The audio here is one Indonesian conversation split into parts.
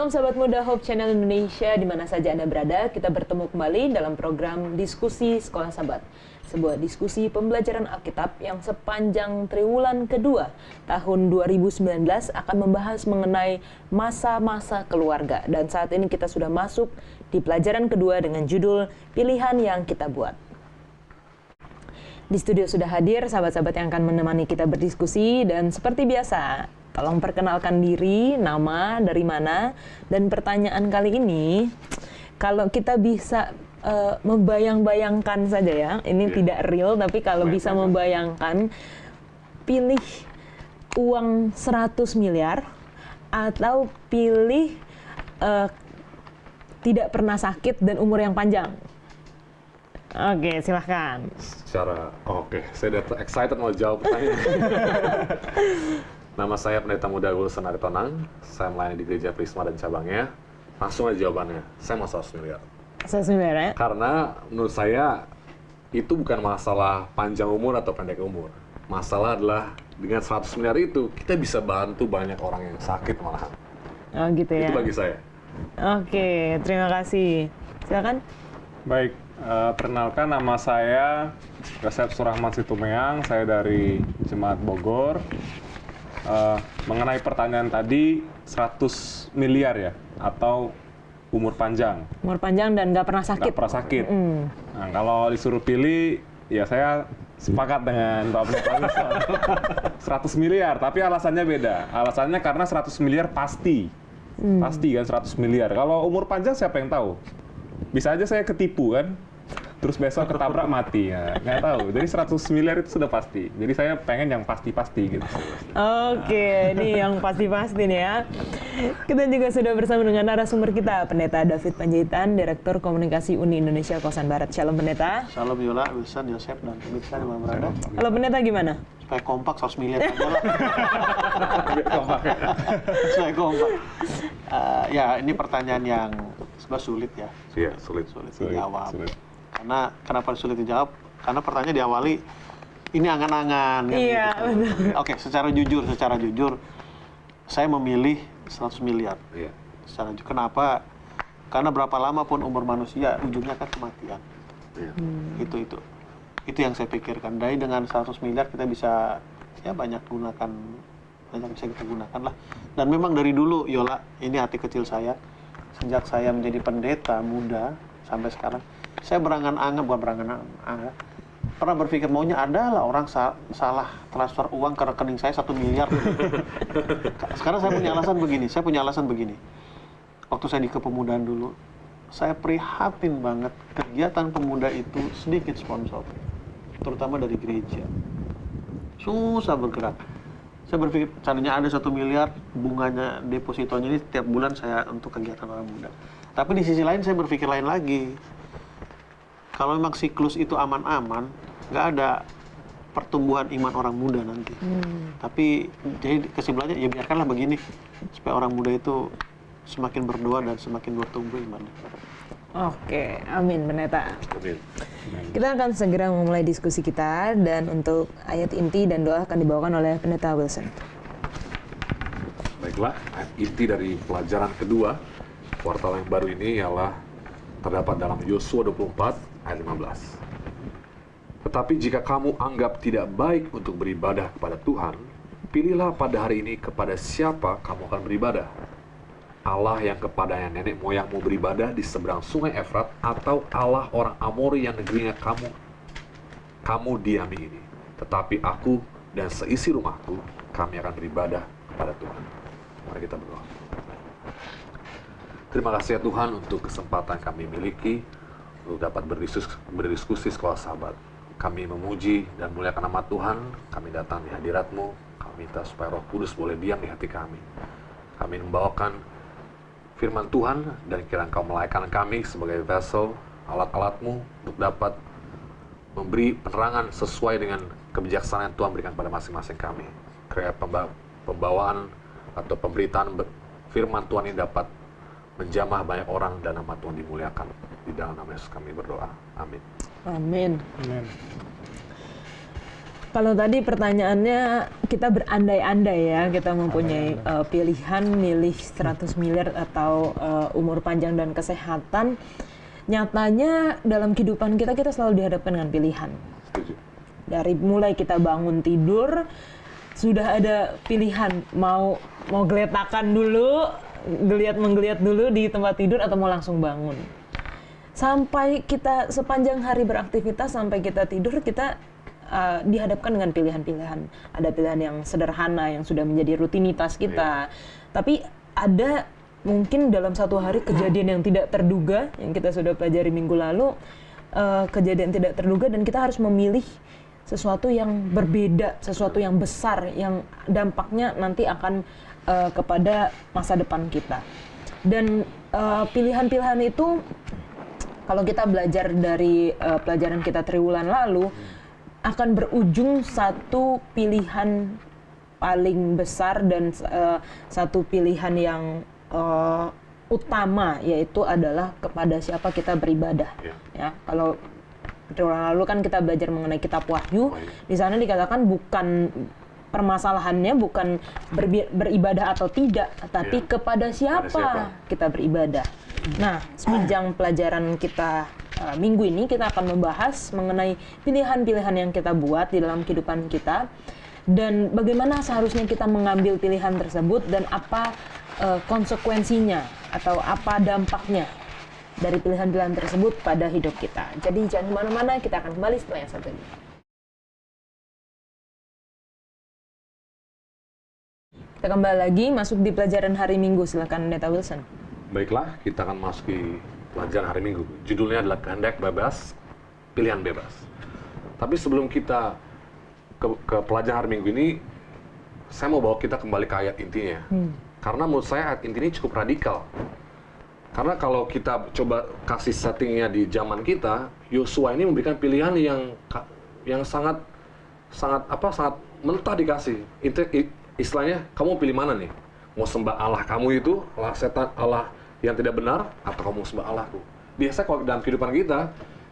Shalom Sahabat Muda Hope Channel Indonesia, di mana saja Anda berada, kita bertemu kembali dalam program Diskusi Sekolah Sahabat. Sebuah diskusi pembelajaran Alkitab yang sepanjang triwulan kedua tahun 2019 akan membahas mengenai masa-masa keluarga. Dan saat ini kita sudah masuk di pelajaran kedua dengan judul Pilihan yang Kita Buat. Di studio sudah hadir sahabat-sahabat yang akan menemani kita berdiskusi, dan seperti biasa, tolong perkenalkan diri, nama, dari mana, dan pertanyaan kali ini, kalau kita bisa membayang-bayangkan saja ya, ini tidak real, tapi kalau bisa membayangkan, pilih uang 100 miliar, atau pilih tidak pernah sakit dan umur yang panjang. Oke, silahkan. Saya udah excited mau jawab pertanyaan. Nama saya Pendeta Muda Wilson Aritonang. Saya melayani di Gereja Prisma dan cabangnya. Langsung aja jawabannya, saya mau 100 miliar. 100 miliar ya? Karena menurut saya itu bukan masalah panjang umur atau pendek umur. Masalah adalah dengan 100 miliar itu kita bisa bantu banyak orang yang sakit malahan. Oh gitu ya? Itu bagi saya. Oke, terima kasih. Silakan. Baik, perkenalkan nama saya Yosef Surahman Situmeang, saya dari Jemaat Bogor. Mengenai pertanyaan tadi, 100 miliar ya, atau umur panjang. Umur panjang dan nggak pernah sakit. Nggak pernah sakit. Nah, kalau disuruh pilih, ya saya sepakat dengan Pak Pendeta Wilson. 100 miliar, tapi alasannya beda. Alasannya karena 100 miliar pasti. Pasti kan 100 miliar. Kalau umur panjang siapa yang tahu? Bisa aja saya ketipu kan, terus besok ketabrak mati ya, nggak tahu. Jadi 100 miliar itu sudah pasti. Jadi saya pengen yang pasti-pasti gitu. Oke, ini yang pasti-pasti nih ya. Kita juga sudah bersama dengan narasumber kita, Pendeta David Panjaitan, Direktur Komunikasi Uni Indonesia Kawasan Barat. Shalom Pendeta. Shalom Yola, Wilson, Yosef, dan pemirsa di mana berada. Halo Pendeta, gimana? Supaya kompak 100 miliar aja lah. Supaya kompak. Ya, ini pertanyaan yang sebenarnya sulit ya. Iya, sulit. Sulit dijawab. Karena kenapa sulit dijawab? Karena pertanyaan diawali ini angan-angan. Iya, kan, gitu. Oke, secara jujur, saya memilih 100 miliar. Iya. Kenapa? Karena berapa lama pun umur manusia, ujungnya kan kematian. Iya. Itu yang saya pikirkan. Dari dengan 100 miliar kita bisa ya banyak bisa kita gunakan lah. Dan memang dari dulu Yola, ini hati kecil saya, sejak saya menjadi pendeta muda sampai sekarang, saya pernah berpikir maunya adalah orang salah transfer uang ke rekening saya 1 miliar. Sekarang saya punya alasan begini. Waktu saya di kepemudaan dulu, saya prihatin banget kegiatan pemuda itu sedikit sponsor, terutama dari gereja. Susah bergerak. Saya berpikir caranya ada 1 miliar, bunganya, depositonya ini tiap bulan saya untuk kegiatan orang muda. Tapi di sisi lain saya berpikir lain lagi. Kalau memang siklus itu aman-aman, nggak ada pertumbuhan iman orang muda nanti. Tapi jadi kesimpulannya ya biarkanlah begini, supaya orang muda itu semakin berdoa dan semakin bertumbuh imannya. Oke, amin Pendeta. Amin. Kita akan segera memulai diskusi kita, dan untuk ayat inti dan doa akan dibawakan oleh Pendeta Wilson. Baiklah, ayat inti dari pelajaran kedua kuartal yang baru ini ialah terdapat dalam Yosua 24 ayat 15. Tetapi jika kamu anggap tidak baik untuk beribadah kepada Tuhan, pilihlah pada hari ini kepada siapa kamu akan beribadah. Allah yang kepadanya nenek moyangmu beribadah di seberang sungai Efrat, atau Allah orang Amori yang negerinya kamu diami ini. Tetapi aku dan seisi rumahku, kami akan beribadah kepada Tuhan. Mari kita berdoa. Terima kasih ya Tuhan untuk kesempatan kami miliki untuk dapat berdiskusi sekolah sahabat. Kami memuji dan muliakan nama Tuhan. Kami datang di hadirat-Mu. Kami minta supaya Roh Kudus boleh diam di hati kami. Kami membawakan firman Tuhan, dan kiranya Engkau melayakkan kami sebagai vessel, alat-alat-Mu untuk dapat memberi penerangan sesuai dengan kebijaksanaan Tuhan berikan pada masing-masing kami. Kiranya pembawaan atau pemberitaan firman Tuhan ini dapat menjamah banyak orang dan nama Tuhan dimuliakan. Di dalam nama Yesus kami berdoa. Amin. Amin. Amin. Kalau tadi pertanyaannya kita berandai-andai ya, kita mempunyai pilihan milih 100 miliar atau umur panjang dan kesehatan. Nyatanya dalam kehidupan kita selalu dihadapkan dengan pilihan. Setuju. Dari mulai kita bangun tidur sudah ada pilihan mau geletakan dulu, menggeliat dulu di tempat tidur atau mau langsung bangun. Sampai kita sepanjang hari beraktivitas sampai kita tidur kita dihadapkan dengan pilihan-pilihan. Ada pilihan yang sederhana yang sudah menjadi rutinitas kita. Tapi ada mungkin dalam satu hari kejadian yang tidak terduga yang kita sudah pelajari minggu lalu, kejadian tidak terduga dan kita harus memilih sesuatu yang berbeda, sesuatu yang besar yang dampaknya nanti akan kepada masa depan kita. Dan pilihan-pilihan itu kalau kita belajar dari pelajaran kita triwulan lalu akan berujung satu pilihan paling besar dan satu pilihan yang utama, yaitu adalah kepada siapa kita beribadah. Ya, kalau triwulan lalu kan kita belajar mengenai kitab Wahyu. Di sana dikatakan bukan permasalahannya bukan beribadah atau tidak, tapi kepada siapa kita beribadah. Nah, sepanjang pelajaran kita minggu ini kita akan membahas mengenai pilihan-pilihan yang kita buat di dalam kehidupan kita dan bagaimana seharusnya kita mengambil pilihan tersebut dan apa konsekuensinya atau apa dampaknya dari pilihan-pilihan tersebut pada hidup kita. Jadi jangan kemana-mana, kita akan kembali setelah yang satu ini. Kita kembali lagi masuk di pelajaran hari Minggu. Silakan Neta Wilson. Baiklah, kita akan masuk di pelajaran hari Minggu. Judulnya adalah kehendak bebas, pilihan bebas. Tapi sebelum kita ke pelajaran hari Minggu ini, saya mau bawa kita kembali ke ayat intinya. Karena menurut saya ayat inti ini cukup radikal. Karena kalau kita coba kasih settingnya di zaman kita, Yosua ini memberikan pilihan yang sangat mentah dikasih. Istilahnya, kamu pilih mana nih? Mau sembah Allah kamu itu, Allah setan, Allah yang tidak benar, atau kamu sembah Allahku? Biasa kalau dalam kehidupan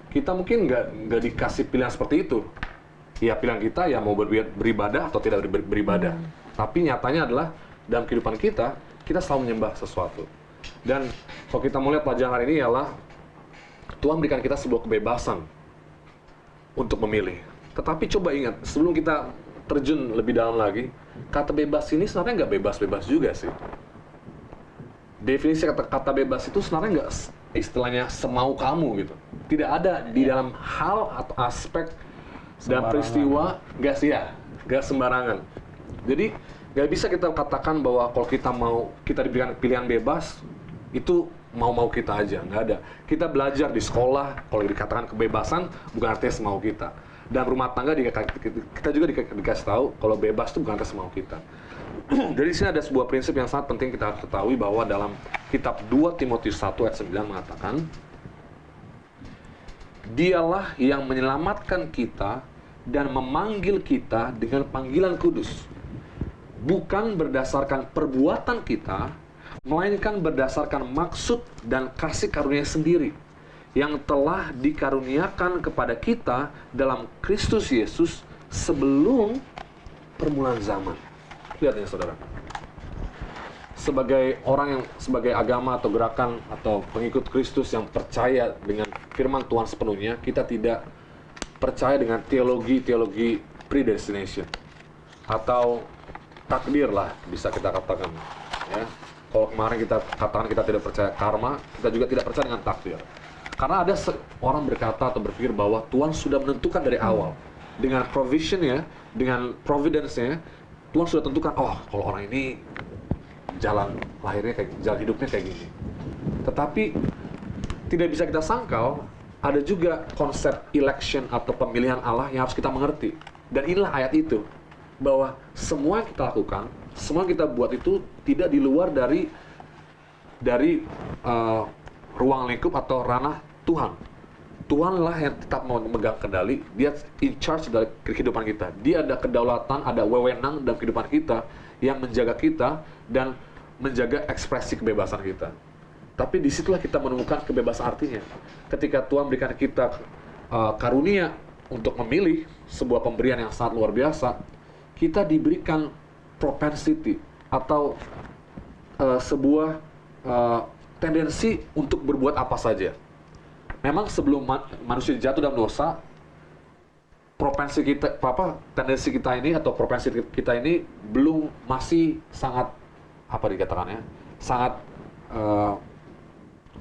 kita mungkin nggak dikasih pilihan seperti itu. Ya pilihan kita ya mau beribadah atau tidak beribadah. Tapi nyatanya adalah dalam kehidupan kita selalu menyembah sesuatu. Dan kalau kita mau lihat pelajaran hari ini ialah Tuhan berikan kita sebuah kebebasan untuk memilih. Tetapi coba ingat, sebelum kita terjun lebih dalam lagi, kata bebas ini sebenarnya nggak bebas-bebas juga sih. Definisi kata bebas itu sebenarnya nggak istilahnya semau kamu gitu. Tidak ada di dalam hal atau aspek dan peristiwa nggak sembarangan. Jadi nggak bisa kita katakan bahwa kalau kita diberikan pilihan bebas itu mau kita aja, nggak ada. Kita belajar di sekolah, kalau dikatakan kebebasan bukan artinya semau kita. Dan rumah tangga kita juga dikasih tahu kalau bebas itu bukan artinya semau kita. Jadi di sini ada sebuah prinsip yang sangat penting kita harus ketahui bahwa dalam kitab 2 Timotius 1 ayat 9 mengatakan, Dialah yang menyelamatkan kita dan memanggil kita dengan panggilan kudus, bukan berdasarkan perbuatan kita, melainkan berdasarkan maksud dan kasih karunia sendiri yang telah dikaruniakan kepada kita dalam Kristus Yesus sebelum permulaan zaman. Lihat ya saudara, sebagai agama atau gerakan atau pengikut Kristus yang percaya dengan firman Tuhan sepenuhnya, kita tidak percaya dengan teologi predestination atau takdir lah, bisa kita katakan ya. Kalau kemarin kita katakan kita tidak percaya karma, kita juga tidak percaya dengan takdir. Karena ada orang berkata atau berpikir bahwa Tuhan sudah menentukan dari awal dengan provision-nya, dengan providence-nya, Tuhan sudah tentukan, oh kalau orang ini jalan hidupnya kayak gini. Tetapi tidak bisa kita sangkal, ada juga konsep election atau pemilihan Allah yang harus kita mengerti. Dan inilah ayat itu, bahwa semua yang kita lakukan, semua yang kita buat itu tidak di luar dari ruang lingkup atau ranah Tuhan. Tuhanlah yang tetap memegang kendali, Dia in charge dari kehidupan kita. Dia ada kedaulatan, ada wewenang dalam kehidupan kita yang menjaga kita dan menjaga ekspresi kebebasan kita. Tapi disitulah kita menemukan kebebasan artinya. Ketika Tuhan berikan kita karunia untuk memilih sebuah pemberian yang sangat luar biasa, kita diberikan propensity atau sebuah tendensi untuk berbuat apa saja. Memang sebelum manusia jatuh dalam dosa, tendensi kita ini atau propensi kita ini masih sangat sangat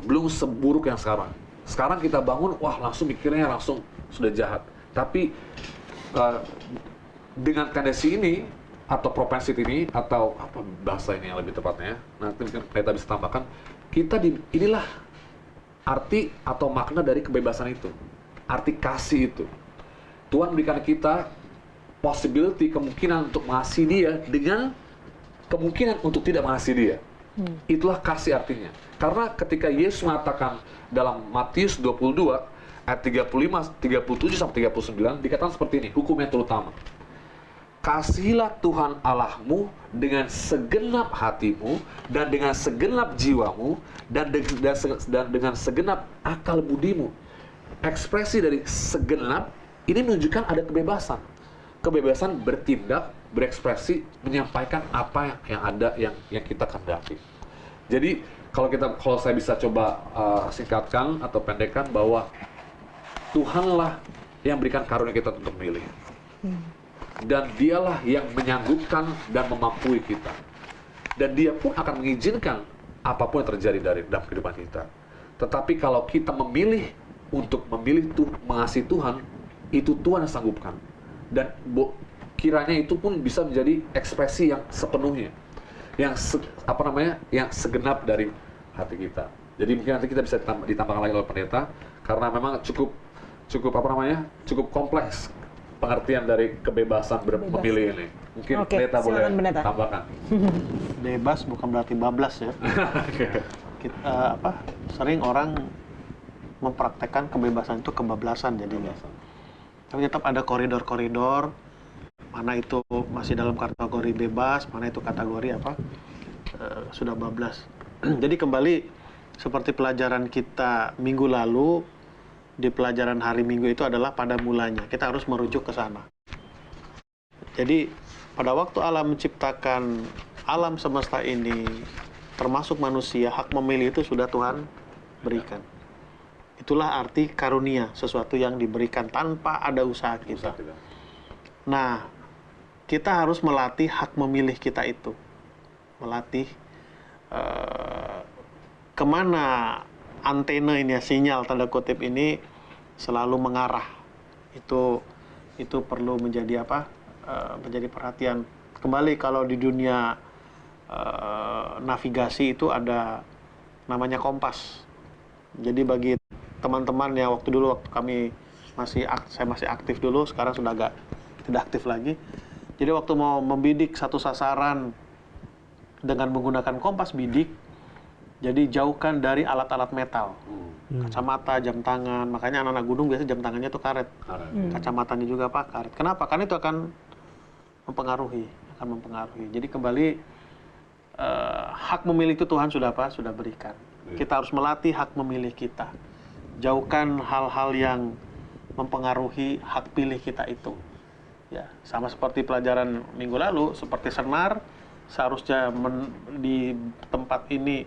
belum seburuk yang sekarang. Sekarang kita bangun, wah langsung mikirnya langsung sudah jahat. Tapi dengan tendensi ini atau propensi ini atau apa bahasa ini yang lebih tepatnya, nanti kita bisa tambahkan, inilah arti atau makna dari kebebasan itu, arti kasih itu. Tuhan berikan kita possibility, kemungkinan untuk mengasihi Dia dengan kemungkinan untuk tidak mengasihi Dia. Itulah kasih artinya. Karena ketika Yesus mengatakan dalam Matius 22 ayat 35, 37 sampai 39 dikatakan seperti ini, hukum yang terutama. Kasihilah Tuhan Allahmu dengan segenap hatimu dan dengan segenap jiwamu dan dengan segenap akal budimu. Ekspresi dari segenap ini menunjukkan ada kebebasan. Kebebasan bertindak, berekspresi, menyampaikan apa yang ada yang kita kehendaki. Jadi kalau saya bisa coba singkatkan atau pendekkan bahwa Tuhanlah yang berikan karunia kita untuk memilih. Dan Dialah yang menyanggupkan dan memampui kita. Dan Dia pun akan mengizinkan apapun yang terjadi dalam kehidupan kita. Tetapi kalau kita memilih untuk mengasihi Tuhan, itu Tuhan yang sanggupkan. Dan kiranya itu pun bisa menjadi ekspresi yang sepenuhnya, yang segenap dari hati kita. Jadi mungkin nanti kita bisa ditambahkan lagi oleh pendeta, karena memang cukup kompleks pengertian dari kebebasan memilih ini. Mungkin pendeta boleh tambahkan. Bebas bukan berarti bablas ya. Sering orang mempraktekkan kebebasan itu kebablasan jadinya. Tapi tetap ada koridor-koridor, mana itu masih dalam kategori bebas, mana itu kategori sudah bablas. Jadi kembali seperti pelajaran kita minggu lalu, di pelajaran hari Minggu itu adalah pada mulanya. Kita harus merujuk ke sana. Jadi pada waktu Allah menciptakan alam semesta ini, termasuk manusia, hak memilih itu sudah Tuhan berikan. Itulah arti karunia, sesuatu yang diberikan tanpa ada usaha kita. Nah, kita harus melatih hak memilih kita itu. Melatih kemana antena ini, sinyal tanda kutip ini selalu mengarah. Itu perlu menjadi menjadi perhatian. Kembali kalau di dunia navigasi itu ada namanya kompas. Jadi bagi teman-teman yang waktu saya masih aktif dulu, sekarang sudah tidak aktif lagi. Jadi waktu mau membidik satu sasaran dengan menggunakan kompas bidik, jadi jauhkan dari alat-alat metal, kacamata, jam tangan. Makanya anak-anak gunung biasanya jam tangannya itu karet. Kacamatanya juga karet. Kenapa? Karena itu akan mempengaruhi. Jadi kembali hak memilih itu Tuhan sudah berikan. Kita harus melatih hak memilih kita. Jauhkan hal-hal yang mempengaruhi hak pilih kita itu. Ya, sama seperti pelajaran minggu lalu, seperti senar, seharusnya di tempat ini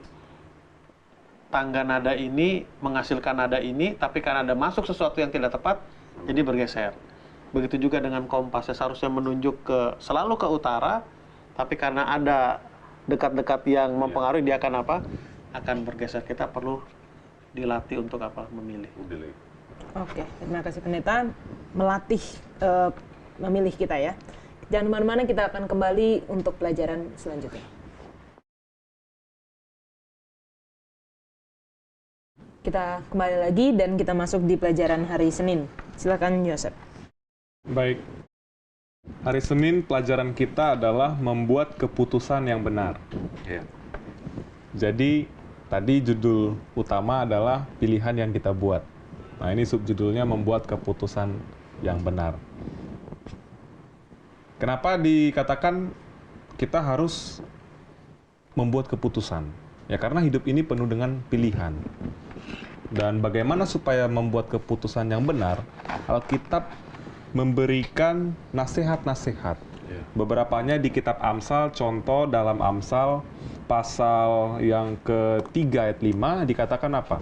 tangga nada ini menghasilkan nada ini, tapi karena ada masuk sesuatu yang tidak tepat, jadi bergeser. Begitu juga dengan kompas, seharusnya menunjuk selalu ke utara, tapi karena ada dekat-dekat yang mempengaruhi, dia akan akan bergeser. Kita perlu dilatih untuk memilih. Oke, terima kasih pendeta. Melatih memilih kita ya. Jangan kemana-mana, kita akan kembali untuk pelajaran selanjutnya. Kita kembali lagi dan kita masuk di pelajaran hari Senin. Silakan Yosef. Baik. Hari Senin pelajaran kita adalah membuat keputusan yang benar. Jadi tadi judul utama adalah pilihan yang kita buat. Nah, ini subjudulnya membuat keputusan yang benar. Kenapa dikatakan kita harus membuat keputusan? Ya karena hidup ini penuh dengan pilihan. Dan bagaimana supaya membuat keputusan yang benar? Alkitab memberikan nasihat-nasihat. Iya. Beberapanya di kitab Amsal, contoh dalam Amsal pasal yang ke-3 ayat 5 dikatakan apa?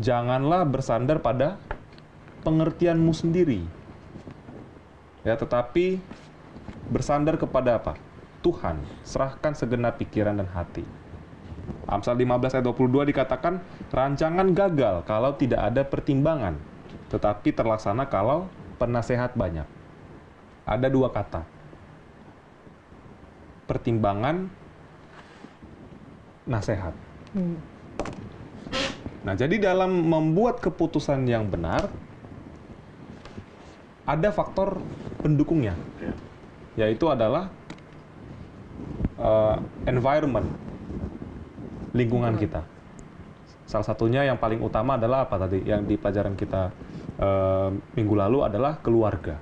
Janganlah bersandar pada pengertianmu sendiri. Ya, tetapi bersandar kepada apa? Tuhan, serahkan segenap pikiran dan hati. Amsal 15 ayat 22 dikatakan, rancangan gagal kalau tidak ada pertimbangan, tetapi terlaksana kalau penasehat banyak. Ada dua kata. Pertimbangan, nasihat. Nah, jadi dalam membuat keputusan yang benar, ada faktor pendukungnya, yaitu adalah environment, lingkungan kita. Salah satunya yang paling utama adalah apa tadi yang di pelajaran kita minggu lalu adalah keluarga.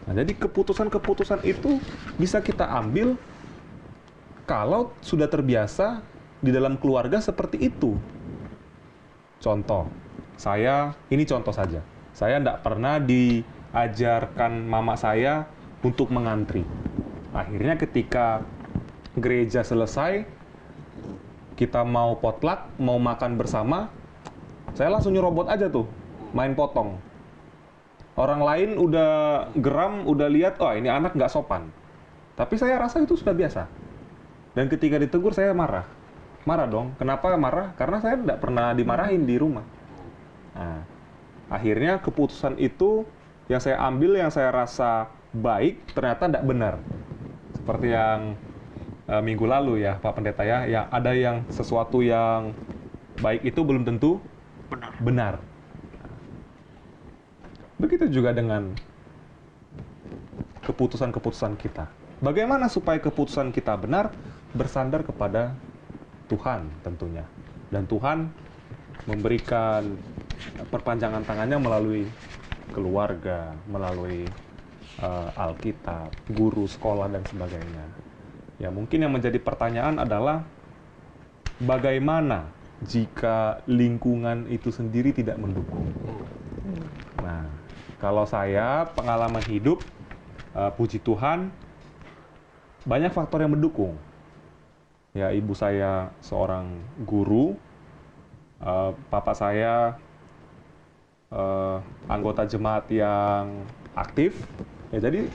Nah, jadi keputusan-keputusan itu bisa kita ambil kalau sudah terbiasa di dalam keluarga seperti itu. Contoh, ini contoh saja. Saya tidak pernah diajarkan mama saya untuk mengantri. Akhirnya ketika gereja selesai, kita mau potluck, mau makan bersama, saya langsung nyerobot aja tuh, main potong. Orang lain udah geram, udah lihat, oh ini anak nggak sopan. Tapi saya rasa itu sudah biasa. Dan ketika ditegur, saya marah. Marah dong. Kenapa marah? Karena saya tidak pernah dimarahin di rumah. Nah, akhirnya keputusan itu yang saya ambil, yang saya rasa baik, ternyata tidak benar. Seperti yang minggu lalu ya, Pak Pendeta ya, yang ada yang sesuatu yang baik itu belum tentu benar. Begitu juga dengan keputusan-keputusan kita. Bagaimana supaya keputusan kita benar? Bersandar kepada Tuhan tentunya. Dan Tuhan memberikan perpanjangan tangannya melalui keluarga, melalui Alkitab, guru, sekolah, dan sebagainya. Ya, mungkin yang menjadi pertanyaan adalah bagaimana jika lingkungan itu sendiri tidak mendukung? Nah, kalau saya pengalaman hidup, puji Tuhan, banyak faktor yang mendukung. Ya, ibu saya seorang guru, papa saya anggota jemaat yang aktif. Ya, jadi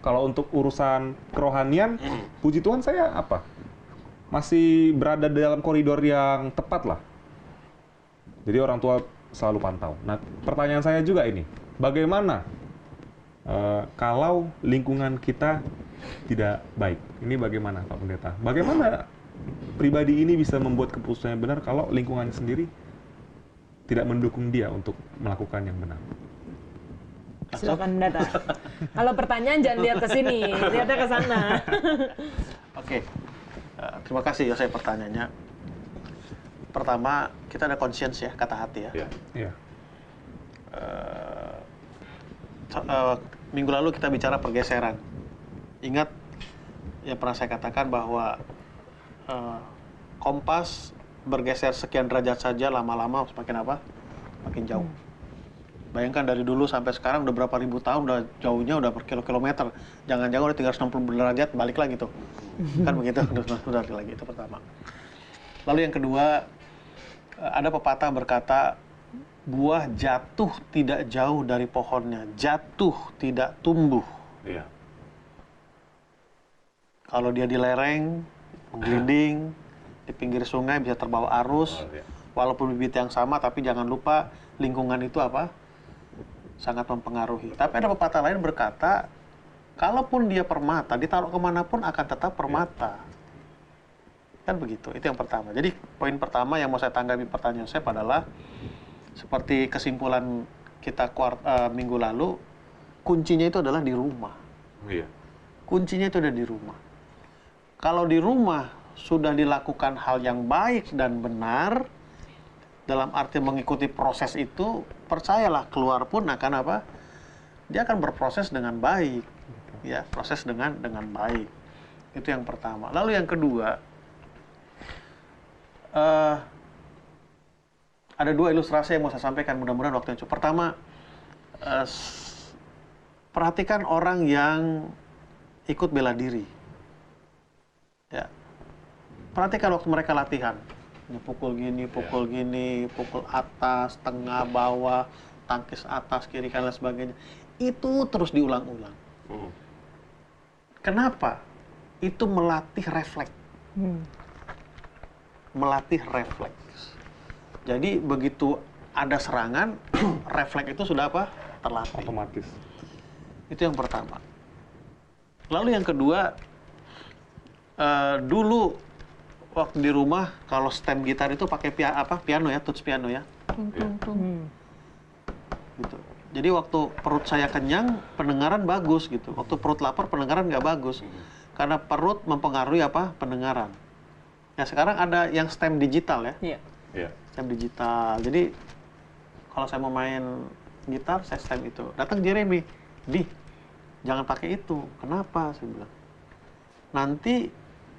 kalau untuk urusan kerohanian, puji Tuhan saya apa? Masih berada dalam koridor yang tepat lah. Jadi orang tua selalu pantau. Nah, pertanyaan saya juga ini, bagaimana kalau lingkungan kita tidak baik? Ini bagaimana Pak Pendeta? Bagaimana pribadi ini bisa membuat keputusan yang benar kalau lingkungannya sendiri tidak mendukung dia untuk melakukan yang benar? Silakan Pendeta. Kalau pertanyaan jangan lihat ke sini, lihatnya ke sana. Oke. Terima kasih Yosef pertanyaannya. Pertama, kita ada conscience ya, kata hati ya. Iya. Minggu lalu kita bicara pergeseran. Ingat yang pernah saya katakan bahwa kompas bergeser sekian derajat saja, lama-lama semakin apa? Makin jauh. Bayangkan dari dulu sampai sekarang udah berapa ribu tahun, udah jauhnya udah berkilometer. Jangan-jangan udah 360 derajat, balik lagi tuh. Kan begitu, udah balik lagi, itu pertama. Lalu yang kedua, ada pepatah berkata, buah jatuh tidak jauh dari pohonnya, jatuh tidak tumbuh. Iya. Kalau dia di lereng, menggelinding, di pinggir sungai bisa terbawa arus, walaupun bibit yang sama, tapi jangan lupa lingkungan itu apa? Sangat mempengaruhi. Tapi ada pepatah lain berkata, kalaupun dia permata, ditaruh kemanapun akan tetap permata. Kan begitu, itu yang pertama. Jadi poin pertama yang mau saya tanggapi pertanyaan saya adalah, seperti kesimpulan kita minggu lalu, kuncinya itu adalah di rumah. Iya. Kuncinya itu ada di rumah. Kalau di rumah sudah dilakukan hal yang baik dan benar, dalam arti mengikuti proses itu, percayalah keluar pun akan apa? Dia akan berproses dengan baik, ya, proses dengan baik. Itu yang pertama. Lalu yang kedua, ada dua ilustrasi yang mau saya sampaikan, mudah-mudahan waktunya cukup. Pertama, perhatikan orang yang ikut bela diri. Ya. Perhatikan waktu mereka latihan. Ini pukul gini, pukul atas, tengah, bawah, tangkis atas, kiri, kanan, dan sebagainya. Itu terus diulang-ulang. Kenapa? Itu melatih refleks. Melatih refleks. Jadi begitu ada serangan, refleks itu sudah apa? Terlatih. Otomatis. Itu yang pertama. Lalu yang kedua, dulu waktu di rumah kalau stem gitar itu pakai piano ya, touch piano ya. Gitu. Jadi waktu perut saya kenyang, pendengaran bagus gitu. Waktu perut lapar, pendengaran nggak bagus. Karena perut mempengaruhi apa? Pendengaran. Ya sekarang ada yang stem digital ya. Iya. Iya. Stem digital. Jadi kalau saya mau main gitar, saya stem itu. Datang Jeremy, jangan pakai itu. Kenapa? Saya bilang. Nanti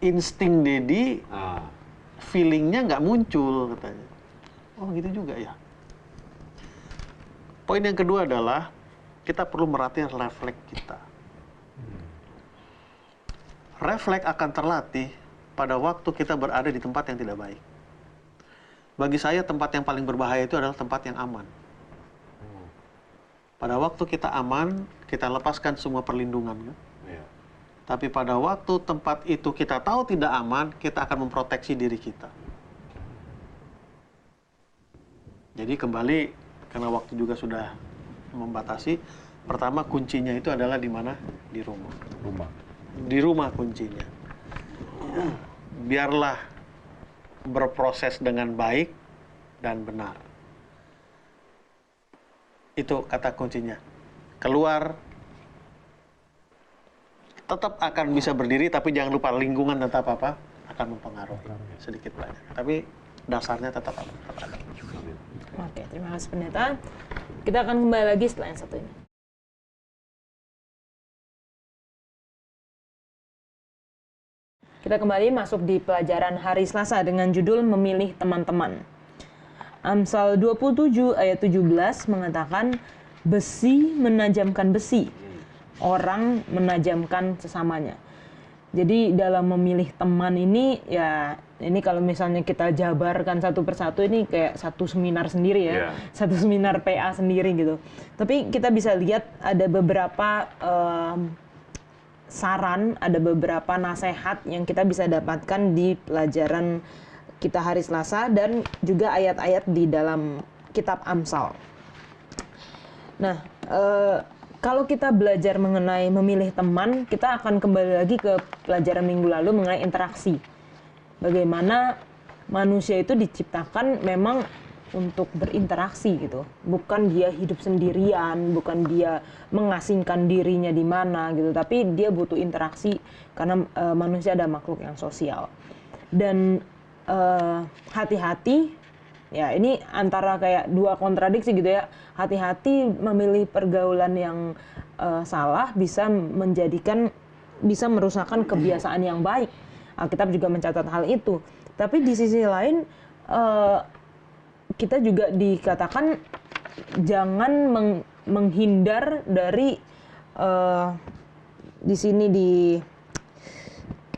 insting Dedi, feelingnya nggak muncul katanya. Oh gitu juga ya. Poin yang kedua adalah kita perlu merhati refleks kita. Refleks akan terlatih pada waktu kita berada di tempat yang tidak baik. Bagi saya tempat yang paling berbahaya itu adalah tempat yang aman. Pada waktu kita aman, kita lepaskan semua perlindungan. Kan? Tapi pada waktu tempat itu kita tahu tidak aman, kita akan memproteksi diri kita. Jadi kembali, karena waktu juga sudah membatasi, pertama kuncinya itu adalah di mana? Di rumah. Di rumah kuncinya. Biarlah berproses dengan baik dan benar. Itu kata kuncinya. Keluar, tetap akan bisa berdiri, tapi jangan lupa lingkungan tetap apa? Akan mempengaruhi sedikit banyak. Tapi dasarnya tetap ada. Oke, terima kasih pendeta. Kita akan kembali lagi setelah yang satu ini. Kita kembali masuk di pelajaran hari Selasa dengan judul Memilih Teman-teman. Amsal 27 ayat 17 mengatakan, besi menajamkan besi, orang menajamkan sesamanya. Jadi dalam memilih teman ini, ya ini kalau misalnya kita jabarkan satu persatu, ini kayak satu seminar sendiri ya, satu seminar PA sendiri gitu. Tapi kita bisa lihat ada beberapa saran, ada beberapa nasihat yang kita bisa dapatkan di pelajaran kita hari Selasa dan juga ayat-ayat di dalam kitab Amsal. Nah, kalau kita belajar mengenai memilih teman, kita akan kembali lagi ke pelajaran minggu lalu mengenai interaksi. Bagaimana manusia itu diciptakan memang untuk berinteraksi gitu. Bukan dia hidup sendirian, bukan dia mengasingkan dirinya di mana gitu, tapi dia butuh interaksi karena manusia ada makhluk yang sosial. Dan hati-hati, ya ini antara kayak dua kontradiksi gitu ya. Hati-hati memilih pergaulan yang salah bisa bisa merusakkan kebiasaan yang baik. Alkitab juga mencatat hal itu. Tapi di sisi lain kita juga dikatakan jangan menghindar dari di sini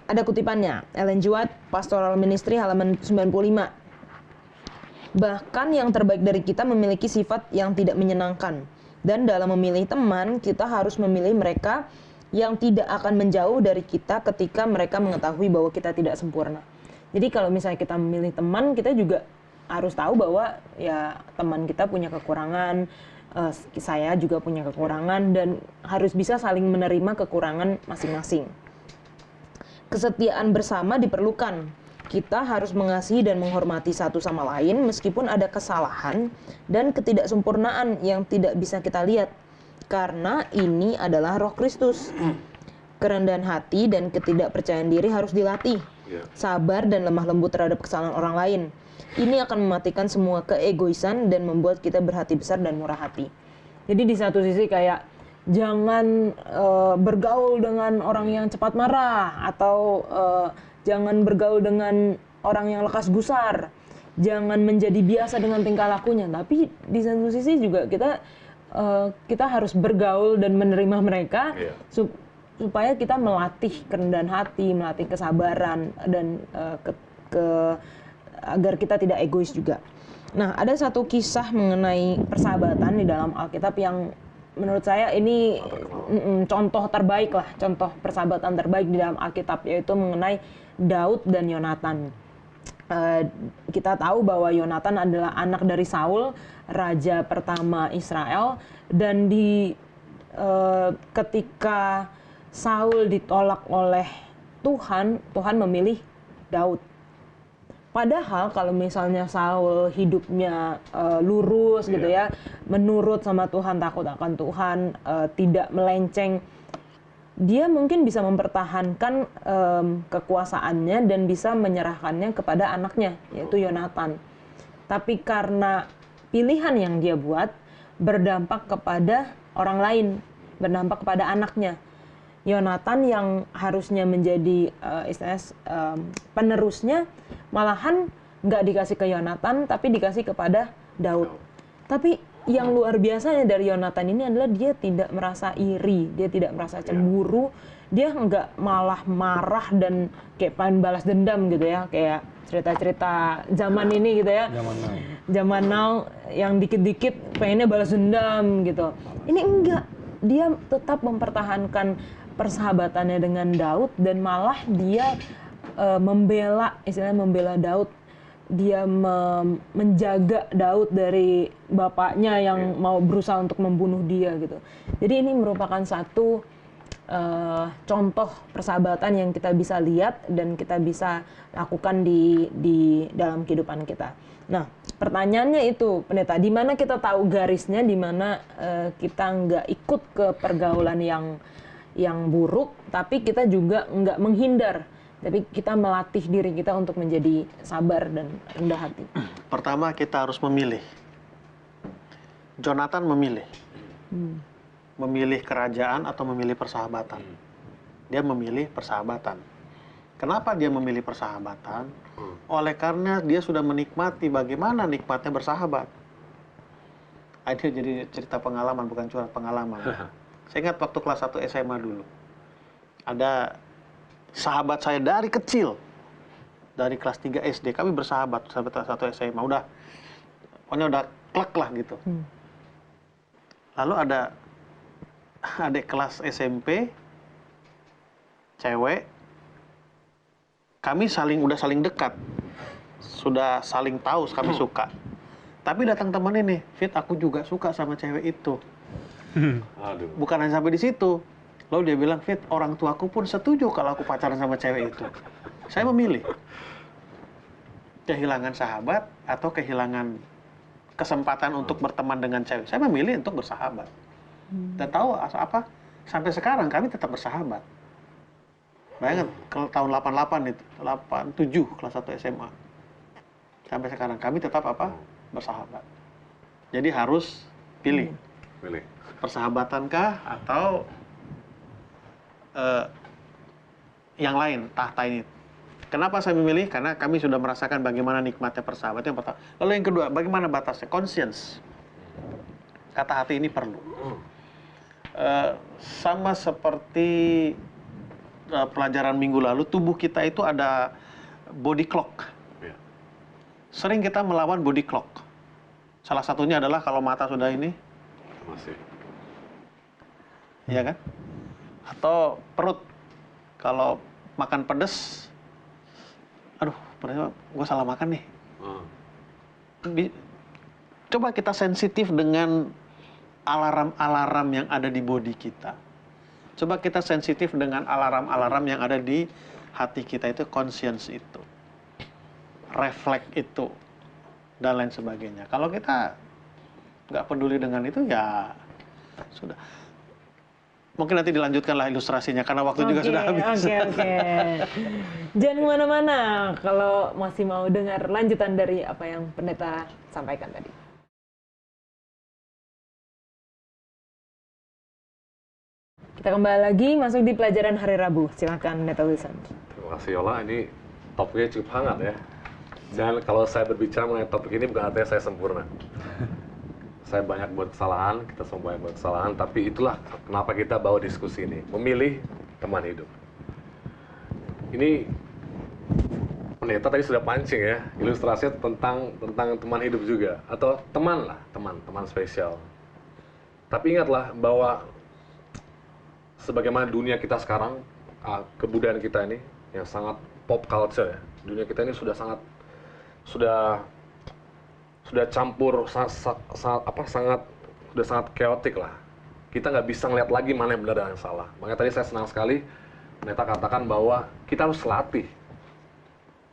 ada kutipannya, Ellen G. White, Pastoral Ministry halaman 95. Bahkan yang terbaik dari kita memiliki sifat yang tidak menyenangkan. Dan dalam memilih teman, kita harus memilih mereka yang tidak akan menjauh dari kita ketika mereka mengetahui bahwa kita tidak sempurna. Jadi kalau misalnya kita memilih teman, kita juga harus tahu bahwa ya teman kita punya kekurangan, saya juga punya kekurangan, dan harus bisa saling menerima kekurangan masing-masing. Kesetiaan bersama diperlukan. Kita harus mengasihi dan menghormati satu sama lain meskipun ada kesalahan dan ketidaksempurnaan yang tidak bisa kita lihat. Karena ini adalah Roh Kristus. Kerendahan hati dan ketidakpercayaan diri harus dilatih. Sabar dan lemah lembut terhadap kesalahan orang lain. Ini akan mematikan semua keegoisan dan membuat kita berhati besar dan murah hati. Jadi di satu sisi kayak jangan bergaul dengan orang yang cepat marah, atau jangan bergaul dengan orang yang lekas gusar, jangan menjadi biasa dengan tingkah lakunya. Tapi di satu sisi juga kita kita harus bergaul dan menerima mereka Iya. supaya kita melatih kerendahan hati, melatih kesabaran dan agar kita tidak egois juga. Nah, ada satu kisah mengenai persahabatan di dalam Alkitab yang menurut saya ini contoh terbaik lah, contoh persahabatan terbaik di dalam Alkitab, yaitu mengenai Daud dan Yonatan. Kita tahu bahwa Yonatan adalah anak dari Saul, raja pertama Israel, dan ketika Saul ditolak oleh Tuhan, Tuhan memilih Daud. Padahal kalau misalnya Saul hidupnya lurus gitu ya, menurut sama Tuhan, takut akan Tuhan, tidak melenceng, dia mungkin bisa mempertahankan kekuasaannya dan bisa menyerahkannya kepada anaknya, yaitu Yonatan. Tapi karena pilihan yang dia buat berdampak kepada orang lain, berdampak kepada anaknya. Yonatan yang harusnya menjadi penerusnya, malahan nggak dikasih ke Yonatan, tapi dikasih kepada Daud. Tapi yang luar biasanya dari Yonatan ini adalah dia tidak merasa iri, dia tidak merasa cemburu, dia nggak malah marah dan kayak pengen balas dendam gitu ya, kayak cerita-cerita zaman ini gitu ya. Zaman now yang dikit-dikit pengennya balas dendam gitu. Ini enggak, dia tetap mempertahankan persahabatannya dengan Daud dan malah dia membela Daud. Dia menjaga Daud dari bapaknya yang mau berusaha untuk membunuh dia gitu. Jadi ini merupakan satu contoh persahabatan yang kita bisa lihat dan kita bisa lakukan di dalam kehidupan kita. Nah, pertanyaannya itu, Pendeta, di mana kita tahu garisnya, di mana kita nggak ikut ke pergaulan yang buruk, tapi kita juga nggak menghindar, tapi kita melatih diri kita untuk menjadi sabar dan rendah hati. Pertama, kita harus memilih. Jonathan memilih. Memilih kerajaan atau memilih persahabatan. Dia memilih persahabatan. Kenapa dia memilih persahabatan? Oleh karena dia sudah menikmati bagaimana nikmatnya bersahabat. Ini jadi cerita pengalaman, bukan curhat pengalaman. Saya ingat waktu kelas 1 SMA dulu. Ada sahabat saya dari kecil. Dari kelas 3 SD. Kami bersahabat, sampai kelas 1 SMA. Pokoknya udah klek lah gitu. Lalu ada adik kelas SMP, cewek. Kami udah saling dekat. Sudah saling tahu kami suka. Tapi datang teman ini, Fit, aku juga suka sama cewek itu. Aduh. Bukan hanya sampai di situ. Lalu dia bilang, Fit, orang tuaku pun setuju kalau aku pacaran sama cewek itu. Saya memilih. Kehilangan sahabat atau kehilangan kesempatan untuk berteman dengan cewek. Saya memilih untuk bersahabat. Dan tahu apa? Sampai sekarang kami tetap bersahabat. Bayangkan, kalau tahun 88 itu, 87 kelas 1 SMA. Sampai sekarang kami tetap bersahabat. Jadi harus pilih. Pilih. Persahabatankah atau yang lain, tahta ini. Kenapa saya memilih? Karena kami sudah merasakan bagaimana nikmatnya persahabatan yang pertama. Lalu yang kedua, bagaimana batasnya? Conscience. Kata hati ini perlu. Sama seperti pelajaran minggu lalu, tubuh kita itu ada body clock. Sering kita melawan body clock. Salah satunya adalah kalau mata sudah ini, Masih. iya kan? Atau perut, kalau makan pedes, aduh, gue salah makan nih. Coba kita sensitif dengan alarm-alarm yang ada di body kita. Coba kita sensitif dengan alarm-alarm yang ada di hati kita, itu conscience itu. Refleks itu. Dan lain sebagainya. Kalau kita nggak peduli dengan itu, ya sudah. Mungkin nanti dilanjutkanlah ilustrasinya, karena waktu juga sudah habis. Oke. Jangan kemana-mana kalau masih mau dengar lanjutan dari apa yang Pendeta sampaikan tadi. Kita kembali lagi masuk di pelajaran hari Rabu. Silakan, Pendeta Wilson. Terima kasih Yola, ini topiknya cukup hangat ya. Dan kalau saya berbicara mengenai topik ini bukan artinya saya sempurna. saya banyak buat kesalahan, kita semua banyak buat kesalahan, tapi itulah kenapa kita bawa diskusi ini, memilih teman hidup. Ini pendeta tadi sudah pancing ya, ilustrasinya tentang teman hidup juga, atau teman lah, teman spesial. Tapi ingatlah bahwa sebagaimana dunia kita sekarang, kebudayaan kita ini yang sangat pop culture ya, dunia kita ini sudah campur sangat chaotic lah. Kita nggak bisa ngeliat lagi mana yang benar dan yang salah. Makanya tadi saya senang sekali pendeta katakan bahwa kita harus latih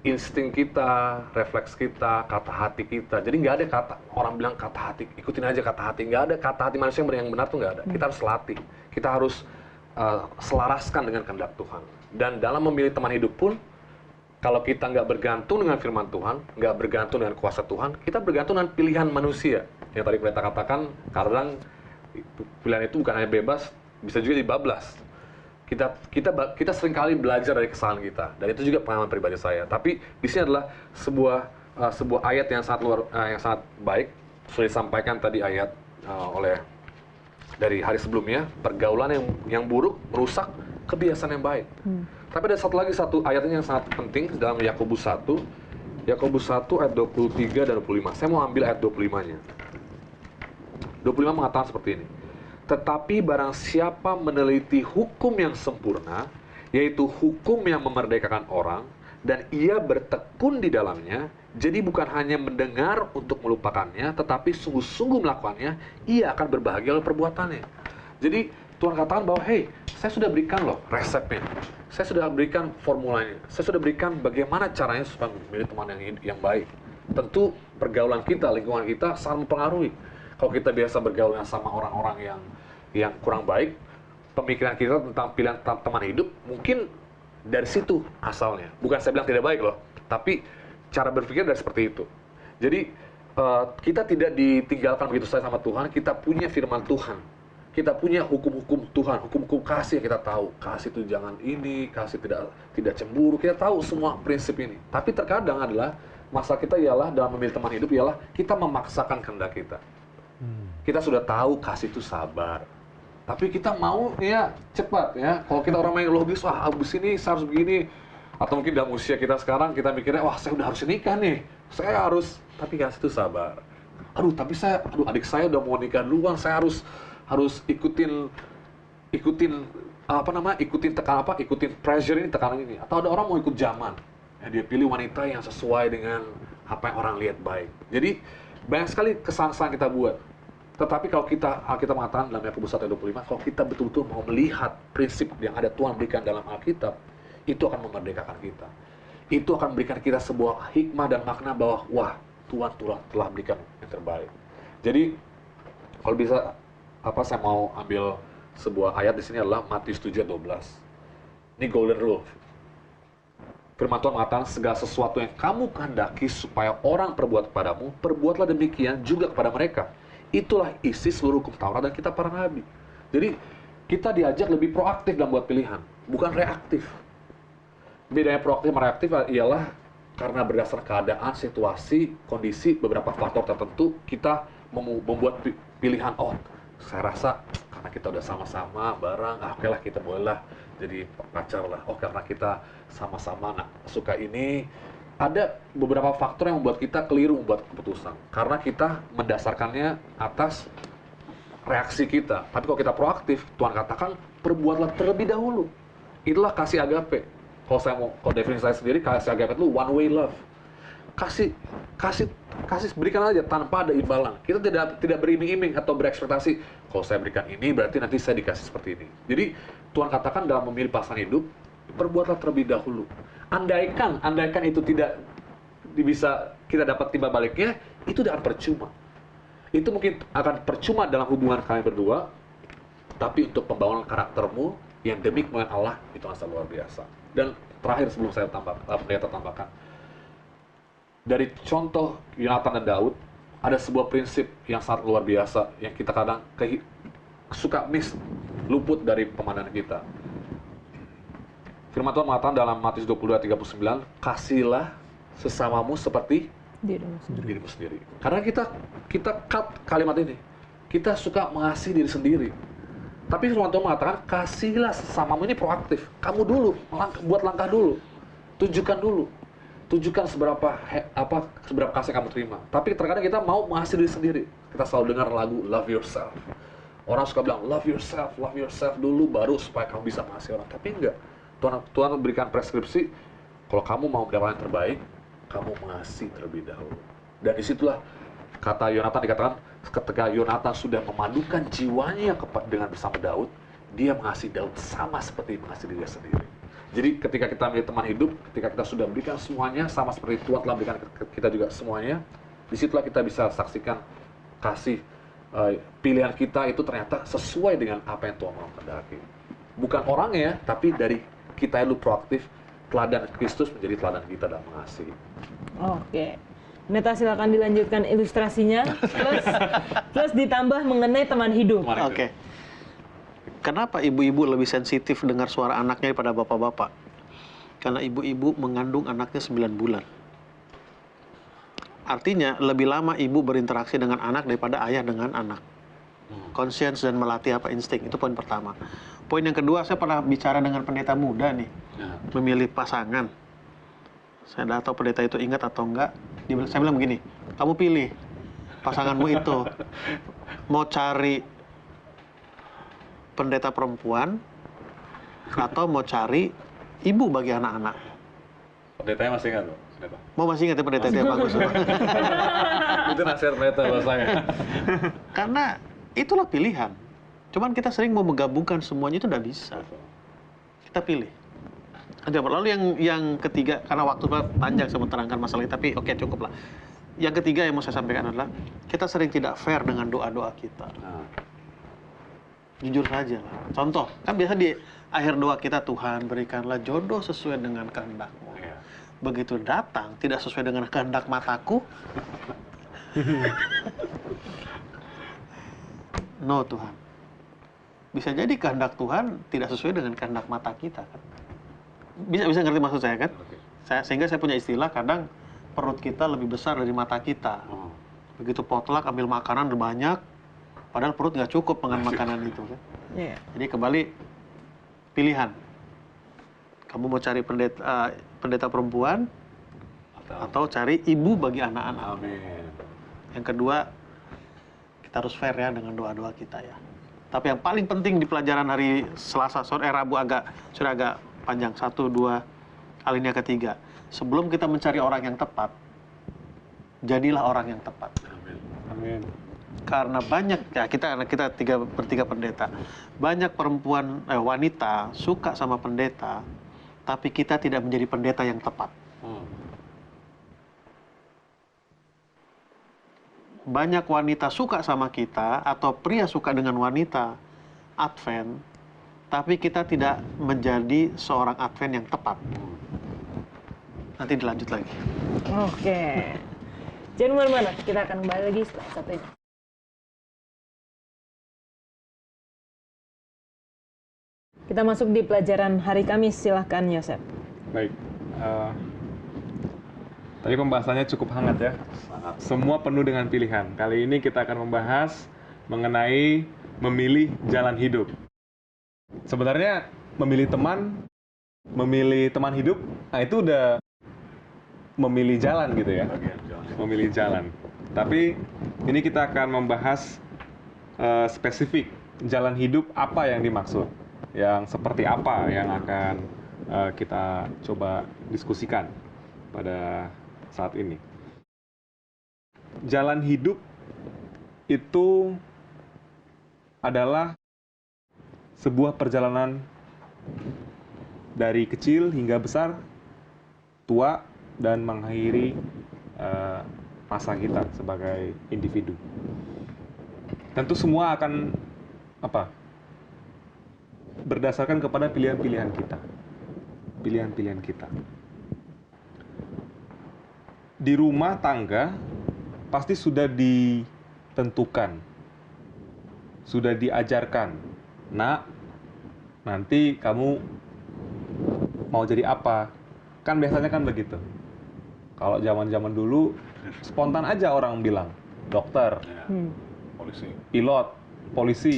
insting kita, refleks kita, kata hati kita. Jadi nggak ada kata orang bilang kata hati, ikutin aja kata hati. Nggak ada kata hati manusia yang benar tuh nggak ada. Kita harus latih. Kita harus selaraskan dengan kehendak Tuhan. Dan dalam memilih teman hidup pun, kalau kita nggak bergantung dengan firman Tuhan, nggak bergantung dengan kuasa Tuhan, kita bergantung dengan pilihan manusia. Yang tadi pendeta katakan, kadang pilihan itu bukan hanya bebas, bisa juga dibablas. Kita seringkali belajar dari kesalahan kita, dan itu juga pengalaman pribadi saya. Tapi di sini adalah sebuah ayat yang sangat baik, sudah disampaikan tadi ayat oleh dari hari sebelumnya, pergaulan yang buruk merusak kebiasaan yang baik. Tapi ada satu ayatnya yang sangat penting dalam Yakobus 1 ayat 23 dan 25. Saya mau ambil ayat 25-nya. 25 mengatakan seperti ini. Tetapi barang siapa meneliti hukum yang sempurna, yaitu hukum yang memerdekakan orang, dan ia bertekun di dalamnya, jadi bukan hanya mendengar untuk melupakannya, tetapi sungguh-sungguh melakukannya, ia akan berbahagia oleh perbuatannya. Jadi Tuhan katakan bahwa, hey, saya sudah berikan loh resepnya, saya sudah berikan formulanya, saya sudah berikan bagaimana caranya supaya memilih teman yang baik. Tentu pergaulan kita, lingkungan kita sangat mempengaruhi. Kalau kita biasa bergaul sama orang-orang yang kurang baik, pemikiran kita tentang pilihan teman hidup mungkin dari situ asalnya. Bukan saya bilang tidak baik loh, tapi cara berpikir dari seperti itu. Jadi kita tidak ditinggalkan begitu saja sama Tuhan, kita punya firman Tuhan. Kita punya hukum-hukum Tuhan, hukum-hukum kasih yang kita tahu. Kasih itu jangan ini, kasih tidak cemburu. Kita tahu semua prinsip ini. Tapi terkadang adalah masalah kita ialah dalam memilih teman hidup ialah kita memaksakan kehendak kita. Kita sudah tahu kasih itu sabar. Tapi kita mau ya cepat ya. Kalau kita orang main logis, wah abis ini saya harus begini. Atau mungkin dalam usia kita sekarang kita mikirnya, wah saya udah harus nikah nih. Saya harus, tapi kasih itu sabar. Tapi adik saya udah mau nikah duluan, saya harus ikutin pressure ini, tekanan ini. Atau ada orang mau ikut zaman, ya, dia pilih wanita yang sesuai dengan apa yang orang lihat baik. Jadi banyak sekali kesalahan kita buat. Tetapi kalau Alkitab mengatakan dalam Yakobus 1:25, kalau kita betul-betul mau melihat prinsip yang ada Tuhan berikan dalam Alkitab, itu akan memerdekakan kita. Itu akan memberikan kita sebuah hikmah dan makna bahwa wah, Tuhan telah berikan yang terbaik. Jadi kalau bisa saya mau ambil sebuah ayat di sini adalah Matius 7:12. Ini golden rule. Firman Tuhan mengatakan segala sesuatu yang kamu kehendaki supaya orang perbuat kepadamu, perbuatlah demikian juga kepada mereka. Itulah isi seluruh hukum Taurat dan kitab para nabi. Jadi kita diajak lebih proaktif dalam buat pilihan, bukan reaktif. Bedanya proaktif sama reaktif ialah karena berdasar keadaan, situasi, kondisi, beberapa faktor tertentu kita membuat pilihan. Oh, saya rasa karena kita udah sama-sama bareng, oke lah kita bolehlah jadi pacar lah. Oh, karena kita sama-sama suka ini. Ada beberapa faktor yang membuat kita keliru membuat keputusan. Karena kita mendasarkannya atas reaksi kita. Tapi kalau kita proaktif, Tuhan katakan perbuatlah terlebih dahulu. Itulah kasih agape. Kalau definisi saya sendiri, kasih agape itu one way love. Kasih berikan aja tanpa ada imbalan. Kita tidak beriming-iming atau berekspektasi. Kalau saya berikan ini berarti nanti saya dikasih seperti ini. Jadi Tuhan katakan dalam memilih pasangan hidup, perbuatlah terlebih dahulu. Andaikan itu tidak bisa kita dapat timbal baliknya, itu akan percuma. Itu mungkin akan percuma dalam hubungan kalian berdua, tapi untuk pembangunan karaktermu yang demi kemuliaan Allah itu sangat luar biasa. Dan terakhir sebelum saya pendeta tambahkan, dari contoh Yonatan dan Daud, ada sebuah prinsip yang sangat luar biasa yang kita kadang suka luput dari pemandangan kita. Firman Tuhan mengatakan dalam Matius 22:39, kasihlah sesamamu seperti Dirimu sendiri. Karena kita cut kalimat ini. Kita suka mengasihi diri sendiri. Tapi firman Tuhan mengatakan, kasihlah sesamamu ini proaktif. Kamu dulu, buat langkah dulu. Tunjukkan dulu. Tunjukkan seberapa kasih kamu terima. Tapi terkadang kita mau mengasihi diri sendiri. Kita selalu dengar lagu Love Yourself. Orang suka bilang, love yourself dulu, baru supaya kamu bisa mengasihi orang. Tapi enggak. Tuhan memberikan preskripsi, kalau kamu mau mendapatkan yang terbaik, kamu mengasihi terlebih dahulu. Dan disitulah kata Yonatan dikatakan, ketika Yonatan sudah memadukan jiwanya dengan bersama Daud, dia mengasihi Daud sama seperti mengasihi dirinya sendiri. Jadi ketika kita menjadi teman hidup, ketika kita sudah berikan semuanya, sama seperti Tuhan telah berikan kita juga semuanya, disitulah kita bisa saksikan kasih pilihan kita itu ternyata sesuai dengan apa yang Tuhan mau kehendaki. Bukan orangnya, tapi dari kita yang proaktif, teladan Kristus menjadi teladan kita dalam mengasihi. Oke. Neta silakan dilanjutkan ilustrasinya, plus ditambah mengenai teman hidup. Oke. Kenapa ibu-ibu lebih sensitif dengar suara anaknya daripada bapak-bapak? Karena ibu-ibu mengandung anaknya 9 bulan. Artinya lebih lama ibu berinteraksi dengan anak daripada ayah dengan anak. Conscience dan melatih insting, itu poin pertama. Poin yang kedua, saya pernah bicara dengan pendeta muda nih, memilih pasangan. Saya tidak tahu pendeta itu ingat atau enggak. Saya bilang begini, kamu pilih pasanganmu itu mau cari pendeta perempuan atau mau cari ibu bagi anak-anak. Pendetanya masih ingat loh. Mau masih ingat ya pendeta itu yang bagus. Itu nasihat pendeta bahasanya. Karena itulah pilihan. Cuman kita sering mau menggabungkan semuanya, itu tidak bisa. Kita pilih. Lalu yang ketiga, karena waktu panjang saya menerangkan masalah ini, tapi oke, cukup lah. Yang ketiga yang mau saya sampaikan adalah, kita sering tidak fair dengan doa-doa kita. Jujur saja lah. Contoh, kan biasa di akhir doa kita, Tuhan berikanlah jodoh sesuai dengan kehendak-Mu. Begitu datang, tidak sesuai dengan kehendak mataku, no Tuhan. Bisa jadi kehendak Tuhan tidak sesuai dengan kehendak mata kita, kan? Bisa ngerti maksud saya, kan? Sehingga saya punya istilah, kadang perut kita lebih besar dari mata kita. Begitu potluck ambil makanan banyak, padahal perut nggak cukup dengan makanan itu, kan? Jadi kembali pilihan. Kamu mau cari pendeta perempuan atau cari ibu bagi anak-anak. Yang kedua, kita harus fair ya dengan doa-doa kita ya. Tapi yang paling penting di pelajaran hari Selasa sore, Rabu sudah agak panjang, 1, 2, alinea ketiga. Sebelum kita mencari orang yang tepat, jadilah orang yang tepat. Amin. Karena banyak ya, kita bertiga pendeta, banyak perempuan wanita suka sama pendeta, tapi kita tidak menjadi pendeta yang tepat. Banyak wanita suka sama kita, atau pria suka dengan wanita Advent, tapi kita tidak menjadi seorang Advent yang tepat. Nanti dilanjut lagi. Oke. Jangan kemana-mana, kita akan kembali lagi setelah satu ini. Kita masuk di pelajaran hari Kamis, silahkan Yosef. Baik. Tadi pembahasannya cukup hangat ya. Semua penuh dengan pilihan. Kali ini kita akan membahas mengenai memilih jalan hidup. Sebenarnya memilih teman hidup, nah itu udah memilih jalan gitu ya. Memilih jalan. Tapi ini kita akan membahas spesifik jalan hidup apa yang dimaksud. Yang seperti apa yang akan kita coba diskusikan pada saat ini. Jalan hidup itu adalah sebuah perjalanan dari kecil hingga besar, tua, dan mengakhiri masa kita sebagai individu. Tentu semua akan berdasarkan kepada pilihan-pilihan kita. Pilihan-pilihan kita. Di rumah tangga pasti sudah ditentukan, sudah diajarkan, nak, nanti kamu mau jadi apa? Kan biasanya kan begitu. Kalau zaman-zaman dulu Spontan aja orang bilang, dokter, Ya. Polisi. pilot, polisi.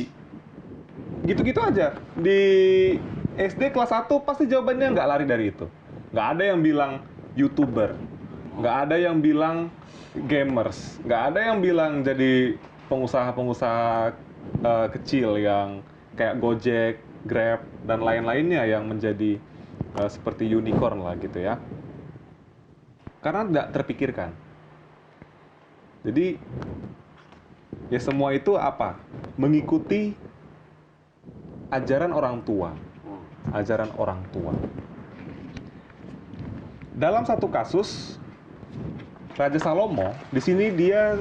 Gitu-gitu aja. Di SD kelas 1 pasti jawabannya nggak lari dari itu. Nggak ada yang bilang YouTuber. Nggak ada yang bilang gamers. Nggak ada yang bilang jadi pengusaha-pengusaha kecil yang kayak Gojek, Grab, dan lain-lainnya yang menjadi seperti unicorn lah gitu ya. Karena nggak terpikirkan. Jadi ya semua itu apa? Mengikuti ajaran orang tua. Ajaran orang tua. Dalam satu kasus, Raja Salomo, di sini dia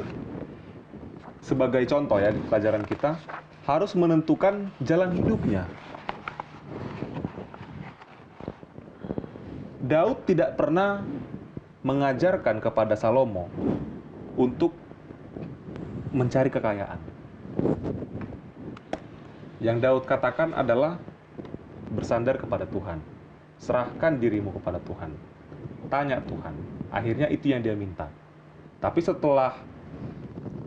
sebagai contoh ya di pelajaran kita, harus menentukan jalan hidupnya. Daud tidak pernah mengajarkan kepada Salomo untuk mencari kekayaan. Yang Daud katakan adalah bersandar kepada Tuhan. Serahkan dirimu kepada Tuhan. Tanya Tuhan. Akhirnya itu yang dia minta. Tapi setelah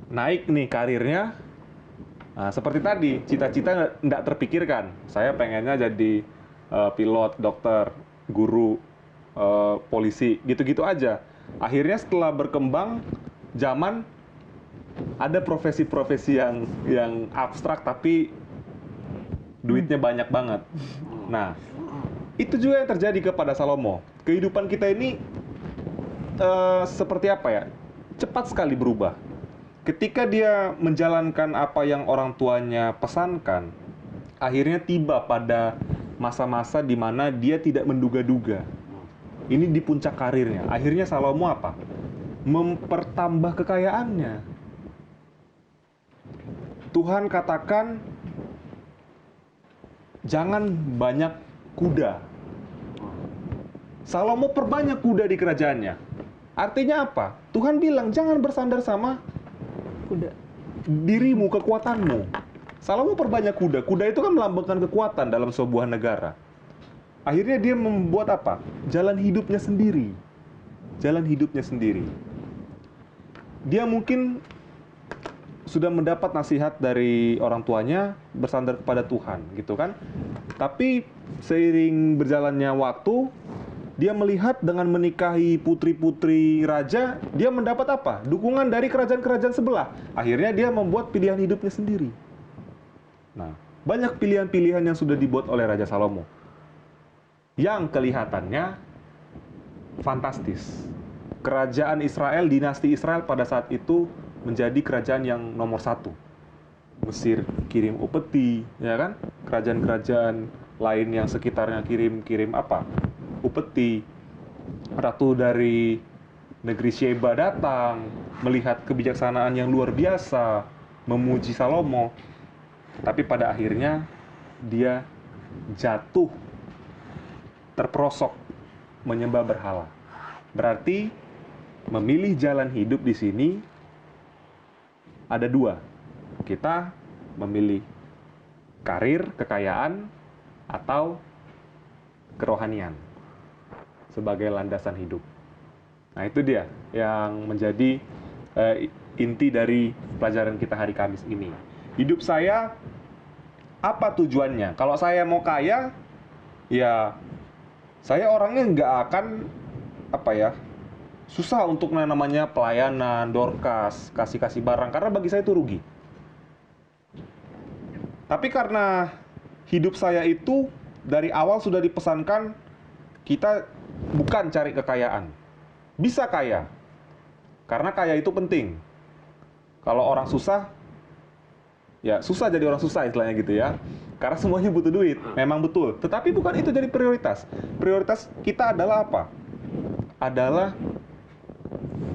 naik nih karirnya, nah, seperti tadi, cita-cita nggak terpikirkan. Saya pengennya jadi pilot, dokter, guru, polisi, gitu-gitu aja. Akhirnya setelah berkembang zaman, ada profesi-profesi yang abstrak tapi duitnya banyak banget. Nah, itu juga yang terjadi kepada Salomo. Kehidupan kita ini seperti apa ya? Cepat sekali berubah. Ketika dia menjalankan apa yang orang tuanya pesankan, akhirnya tiba pada masa-masa di mana dia tidak menduga-duga. Ini di puncak karirnya. Akhirnya Salomo apa? Mempertambah kekayaannya. Tuhan katakan, jangan banyak kuda. Salomo perbanyak kuda di kerajaannya. Artinya apa? Tuhan bilang, jangan bersandar sama Kuda. dirimu, kekuatanmu. Salomo perbanyak kuda. Kuda itu kan melambangkan kekuatan dalam sebuah negara. Akhirnya dia membuat apa? Jalan hidupnya sendiri. Jalan hidupnya sendiri. Dia mungkin sudah mendapat nasihat dari orang tuanya bersandar kepada Tuhan, gitu kan? Tapi seiring berjalannya waktu, dia melihat dengan menikahi putri-putri raja, dia mendapat apa? Dukungan dari kerajaan-kerajaan sebelah. Akhirnya dia membuat pilihan hidupnya sendiri. Nah, banyak pilihan-pilihan yang sudah dibuat oleh Raja Salomo. Yang kelihatannya fantastis. Kerajaan Israel, dinasti Israel pada saat itu menjadi kerajaan yang nomor 1. Mesir kirim upeti, ya kan? Kerajaan-kerajaan lain yang sekitarnya kirim apa? Upeti. Ratu dari negeri Sheba datang, melihat kebijaksanaan yang luar biasa, memuji Salomo. Tapi pada akhirnya dia jatuh, terperosok, menyembah berhala. Berarti memilih jalan hidup di sini ada 2. Kita memilih karir, kekayaan, atau kerohanian sebagai landasan hidup. Nah, itu dia yang menjadi inti dari pelajaran kita hari Kamis ini. Hidup saya, apa tujuannya? Kalau saya mau kaya, ya saya orangnya nggak akan susah untuk namanya pelayanan, Dorcas, kasih-kasih barang, karena bagi saya itu rugi. Tapi karena hidup saya itu dari awal sudah dipesankan, kita bukan cari kekayaan. Bisa kaya, karena kaya itu penting. Kalau orang susah, ya susah jadi orang susah istilahnya gitu ya. Karena semuanya butuh duit, memang betul. Tetapi bukan itu jadi prioritas. Prioritas kita adalah apa? Adalah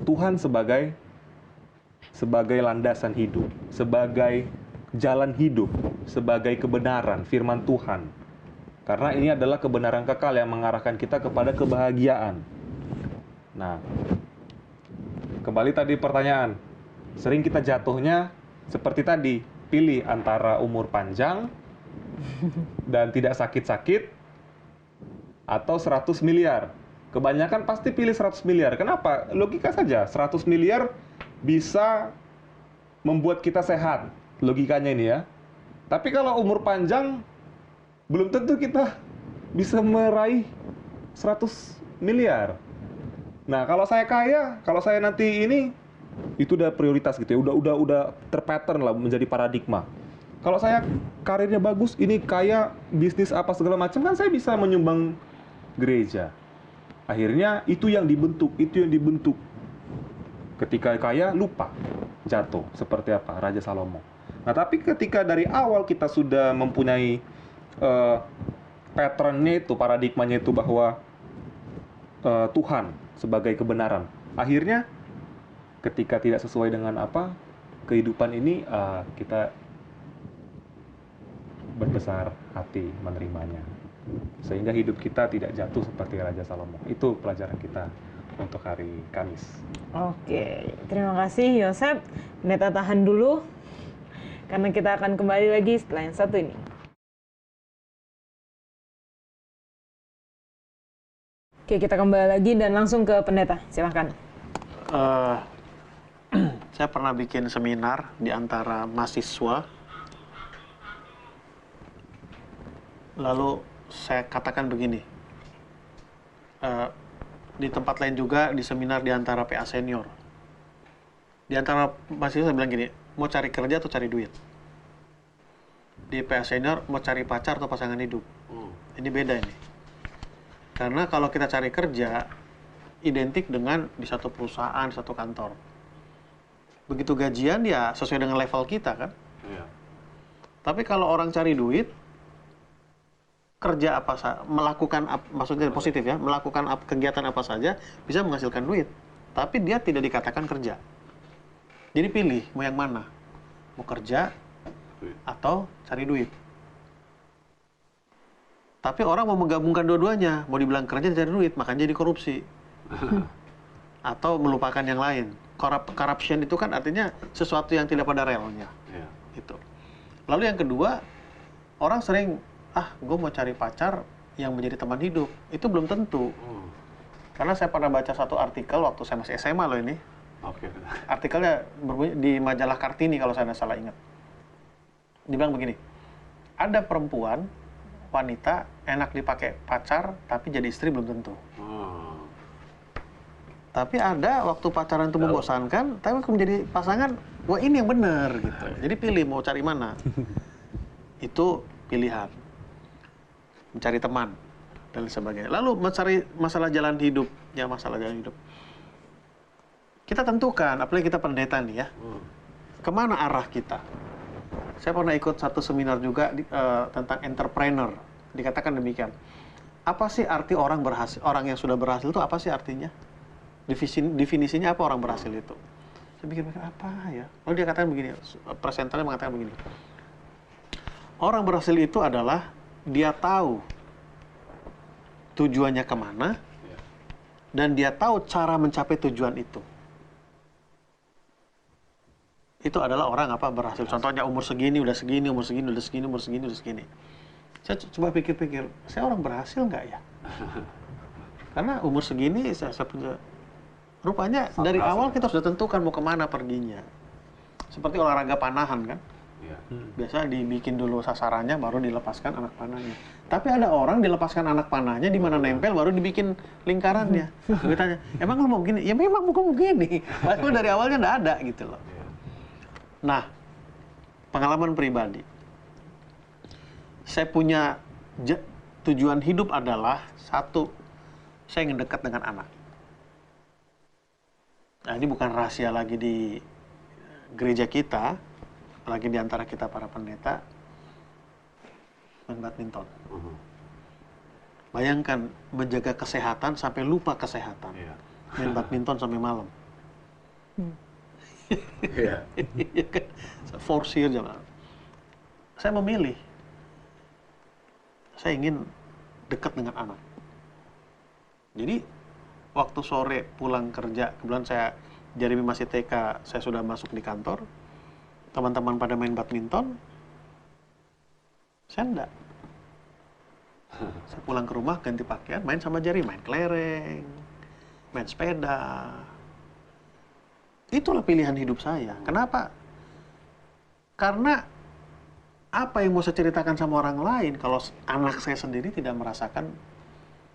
Tuhan sebagai landasan hidup, sebagai jalan hidup, sebagai kebenaran firman Tuhan. Karena ini adalah kebenaran kekal yang mengarahkan kita kepada kebahagiaan. Nah, kembali tadi pertanyaan. Sering kita jatuhnya seperti tadi, pilih antara umur panjang dan tidak sakit-sakit atau 100 miliar. kebanyakan pasti pilih 100 miliar. Kenapa? Logika saja, 100 miliar bisa membuat kita sehat. Logikanya ini ya. Tapi kalau umur panjang, belum tentu kita bisa meraih 100 miliar. Nah, kalau saya kaya, kalau saya nanti ini, itu udah prioritas gitu ya, udah terpattern lah menjadi paradigma. Kalau saya karirnya bagus, ini kaya, bisnis apa segala macam, kan saya bisa menyumbang gereja. Akhirnya itu yang dibentuk. Ketika kaya, lupa jatuh seperti apa Raja Salomo. Nah, tapi ketika dari awal kita sudah mempunyai patternnya itu, paradigmanya itu bahwa Tuhan sebagai kebenaran. Akhirnya ketika tidak sesuai dengan kehidupan ini, kita berbesar hati menerimanya. Sehingga hidup kita tidak jatuh seperti Raja Salomo. Itu pelajaran kita untuk hari Kamis. Oke, terima kasih Yosef. Pendeta tahan dulu, karena kita akan kembali lagi setelah yang satu ini. Oke, kita kembali lagi dan langsung ke pendeta. Silahkan. Saya pernah bikin seminar di antara mahasiswa. Lalu saya katakan begini. Di tempat lain juga, di seminar di antara PA senior. Di antara mahasiswa saya bilang gini, mau cari kerja atau cari duit? Di PA senior, mau cari pacar atau pasangan hidup? Ini beda ini. Karena kalau kita cari kerja, identik dengan di satu perusahaan, di satu kantor. Begitu gajian, ya sesuai dengan level kita kan. Iya. Tapi kalau orang cari duit, kerja apa saja, maksudnya positif ya, melakukan kegiatan apa saja, bisa menghasilkan duit. Tapi dia tidak dikatakan kerja. Jadi pilih, mau yang mana? Mau kerja atau cari duit? Tapi orang mau menggabungkan dua-duanya, mau dibilang kerja dan cari duit, makanya jadi korupsi. Atau melupakan yang lain. Corruption itu kan artinya sesuatu yang tidak pada relnya. Iya. Itu. Lalu yang kedua, orang sering, gue mau cari pacar yang menjadi teman hidup. Itu belum tentu. Karena saya pernah baca satu artikel waktu saya masih SMA loh ini. Oke. Artikelnya berbunyi di majalah Kartini kalau saya tidak salah ingat. Dibilang begini, ada perempuan, wanita, enak dipakai pacar, tapi jadi istri belum tentu. Tapi ada waktu pacaran itu membosankan, tapi menjadi pasangan, wah ini yang benar gitu. Jadi pilih mau cari mana. Itu pilihan. Mencari teman dan sebagainya. Lalu mencari masalah jalan hidup, ya masalah jalan hidup. Kita tentukan, apalagi kita pendeta nih ya, kemana arah kita. Saya pernah ikut satu seminar juga tentang entrepreneur. Dikatakan demikian. Apa sih arti orang berhasil? Orang yang sudah berhasil itu apa sih artinya? Definisinya apa orang berhasil itu? Saya pikir-pikir apa ya? Lalu dia katakan begini, presenternya mengatakan begini. Orang berhasil itu adalah dia tahu tujuannya kemana dan dia tahu cara mencapai tujuan itu. Itu adalah orang berhasil. Contohnya umur segini, udah segini, umur segini, udah segini, umur segini, udah segini. Saya coba pikir-pikir, saya orang berhasil nggak ya? Karena umur segini, saya punya... Rupanya dari awal kita sudah tentukan mau kemana perginya. Seperti olahraga panahan kan? Iya. Biasa dibikin dulu sasarannya, baru dilepaskan anak panahnya. Tapi ada orang dilepaskan anak panahnya, di mana nempel, baru dibikin lingkarannya. Gue tanya, emang lu mau begini? Ya memang bukan begini. Padahal dari awalnya nggak ada gitu loh. Nah, pengalaman pribadi. Saya punya tujuan hidup adalah, satu, saya ingin dekat dengan anak. Nah, ini bukan rahasia lagi di gereja kita, apalagi di antara kita para pendeta, main badminton. Bayangkan, menjaga kesehatan sampai lupa kesehatan. Iya. Main badminton sampai malam. Iya. Forsir jangan. Saya memilih. Saya ingin dekat dengan anak. Jadi, waktu sore pulang kerja, kebetulan saya Jeremy masih TK, saya sudah masuk di kantor, teman-teman pada main badminton, saya enggak. Saya pulang ke rumah, ganti pakaian, main sama Jerry, main kelereng, main sepeda. Itulah pilihan hidup saya. Kenapa? Karena apa yang mau saya ceritakan sama orang lain kalau anak saya sendiri tidak merasakan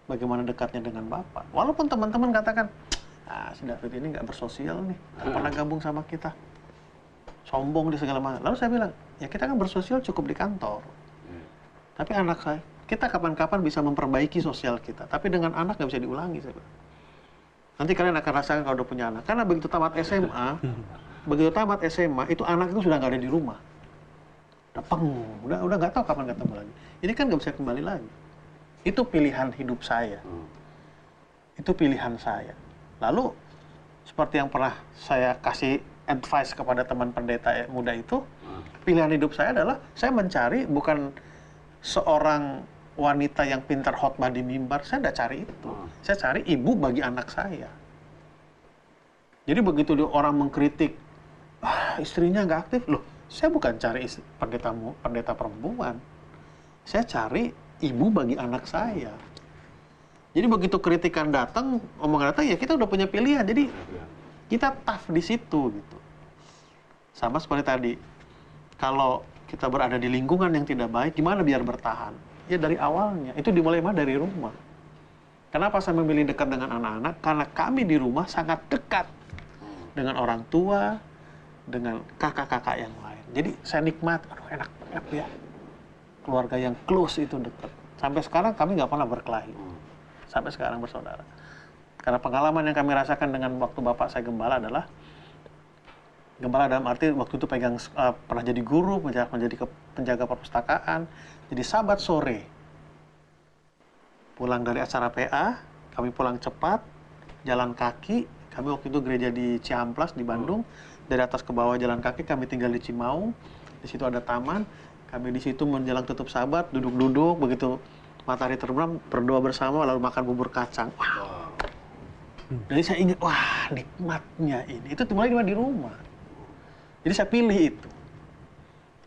bagaimana dekatnya dengan Bapak. Walaupun teman-teman katakan, si David ini nggak bersosial nih, nggak pernah gabung sama kita. Sombong di segala macam. Lalu saya bilang, ya kita kan bersosial cukup di kantor. Tapi anak saya, kita kapan-kapan bisa memperbaiki sosial kita. Tapi dengan anak nggak bisa diulangi, saya bilang. Nanti kalian akan rasakan kalau udah punya anak. Karena begitu tamat SMA, itu anak itu sudah nggak ada di rumah. Udah nggak tahu kapan ketemu lagi. Ini kan nggak bisa kembali lagi. Itu pilihan hidup saya. Itu pilihan saya. Lalu, seperti yang pernah saya kasih advice kepada teman pendeta muda itu, pilihan hidup saya adalah saya mencari bukan seorang wanita yang pintar khotbah di mimbar, saya tidak cari itu. Saya cari ibu bagi anak saya. Jadi begitu orang mengkritik, istrinya nggak aktif, loh, saya bukan cari pendeta perempuan. Saya cari ibu bagi anak saya. Jadi begitu kritikan datang, omongan datang, ya kita udah punya pilihan. Jadi kita tough di situ gitu. Sama seperti tadi, kalau kita berada di lingkungan yang tidak baik, gimana biar bertahan? Ya dari awalnya, itu dimulai dari rumah. Kenapa saya memilih dekat dengan anak-anak? Karena kami di rumah sangat dekat dengan orang tua, dengan kakak-kakak yang lain. Jadi saya nikmat, enak banget ya. Keluarga yang close itu dekat. Sampai sekarang kami nggak pernah berkelahi. Sampai sekarang bersaudara. Karena pengalaman yang kami rasakan dengan waktu bapak saya gembala adalah, gembala dalam arti waktu itu pernah jadi guru, menjadi penjaga perpustakaan. Jadi Sabat sore, pulang dari acara PA, kami pulang cepat, jalan kaki. Kami waktu itu gereja di Cihamplas di Bandung. Dari atas ke bawah jalan kaki, kami tinggal di Cimaung. Di situ ada taman. Kami di situ menjelang tutup Sabat, duduk-duduk, begitu matahari terbenam, berdoa bersama, lalu makan bubur kacang. Wow. Jadi saya ingat, wah nikmatnya ini. Itu mulai di rumah. Jadi saya pilih itu.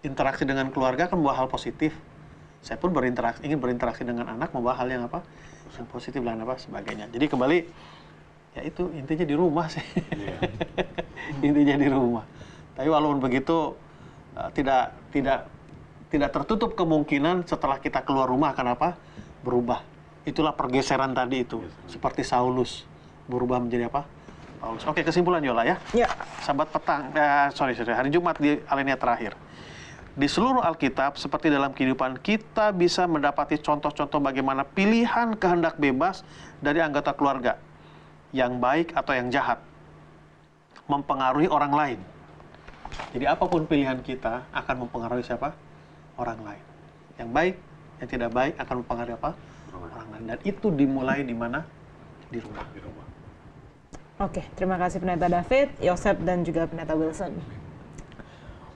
Interaksi dengan keluarga kan membawa hal positif. Saya pun ingin berinteraksi dengan anak, membawa hal yang apa? Yang positif dan apa sebagainya. Jadi kembali, ya itu intinya di rumah sih. Intinya di rumah. Tapi walaupun begitu, tidak tertutup kemungkinan setelah kita keluar rumah akan apa? Berubah. Itulah pergeseran tadi itu. Seperti Saulus berubah menjadi apa? Paulus. Oke, kesimpulan Yola ya. Ya. Sabat petang, hari Jumat di alinea terakhir. Di seluruh Alkitab, seperti dalam kehidupan, kita bisa mendapati contoh-contoh bagaimana pilihan kehendak bebas dari anggota keluarga, yang baik atau yang jahat, mempengaruhi orang lain. Jadi apapun pilihan kita akan mempengaruhi siapa? Orang lain. Yang baik, yang tidak baik akan mempengaruhi apa? Orang lain. Dan itu dimulai di mana? Di rumah. Oke, terima kasih Pendeta David, Yosef, dan juga Pendeta Wilson.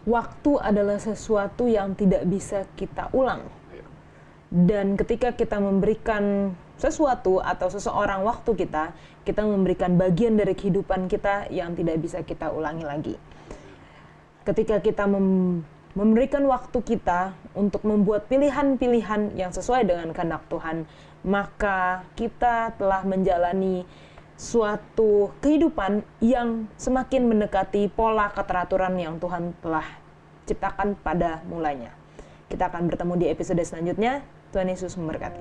Waktu adalah sesuatu yang tidak bisa kita ulang. Dan ketika kita memberikan sesuatu atau seseorang waktu kita memberikan bagian dari kehidupan kita yang tidak bisa kita ulangi lagi. Ketika kita memberikan waktu kita untuk membuat pilihan-pilihan yang sesuai dengan kehendak Tuhan, maka kita telah menjalani suatu kehidupan yang semakin mendekati pola keteraturan yang Tuhan telah ciptakan pada mulanya. Kita akan bertemu di episode selanjutnya. Tuhan Yesus memberkati.